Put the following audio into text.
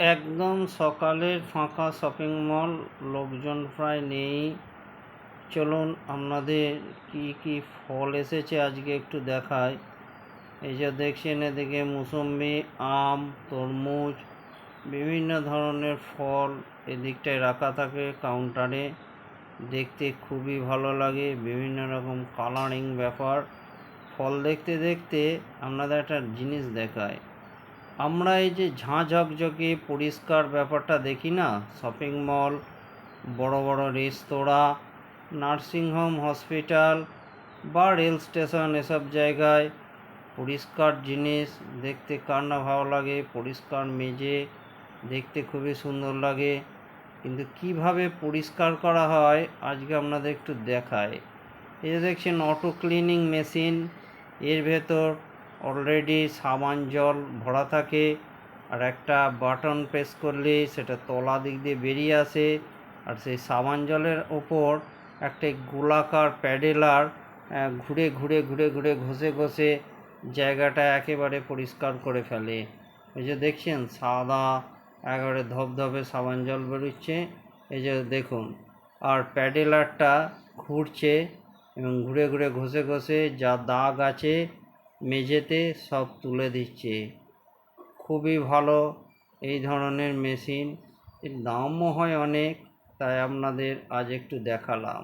একদম সকালের ফাঁকা শপিং মল, লোকজন প্রায় নেই। চলুন আপনাদের কি কি ফল এসেছে আজকে একটু দেখাই। এই যে দেখছেন, এদিকে মুসম্বি, আম, তরমুজ, বিভিন্ন ধরনের ফল এদিকটায় রাখা থাকে কাউন্টারে। দেখতে খুবই ভালো লাগে, বিভিন্ন রকম কালারিং ব্যাপার। ফল দেখতে দেখতে আপনাদের একটা জিনিস দেখায়। আমরা এই যে ঝাঁ ঝকঝকে পরিষ্কার ব্যাপারটা দেখি না, শপিং মল, বড় বড় রেস্তোরাঁ, নার্সিংহোম, হসপিটাল বা রেল স্টেশন, এসব জায়গায় পরিষ্কার জিনিস দেখতে কার না ভালো লাগে। পরিষ্কার মেজে দেখতে খুবই সুন্দর লাগে, কিন্তু কিভাবে পরিষ্কার করা হয় আজকে আপনাদের একটু দেখায়। এই যে দেখছেন অটো ক্লিনিং মেশিন, এর ভেতর অলরেডি সাবান জল ভরা থাকে, আর একটা বাটন প্রেস করলে সেটা তলা দিক দিয়ে বেরিয়ে আসে। আর সেই সাবান জলের ওপর একটা গোলাকার প্যাডেলার ঘুরে ঘুরে ঘুরে ঘুরে ঘষে ঘষে জায়গাটা একেবারে পরিষ্কার করে ফেলে। এই যে দেখছেন সাদা একেবারে ধবধবে সাবান জল বেরোচ্ছে, এই যে দেখুন। আর প্যাডেলারটা ঘুরছে এবং ঘুরে ঘুরে ঘষে ঘষে যা দাগ আছে মেঝেতে সব তুলে দিচ্ছে। খুবই ভালো এই ধরনের মেশিন, এর দামও হয় অনেক, তাই আপনাদের আজ একটু দেখালাম।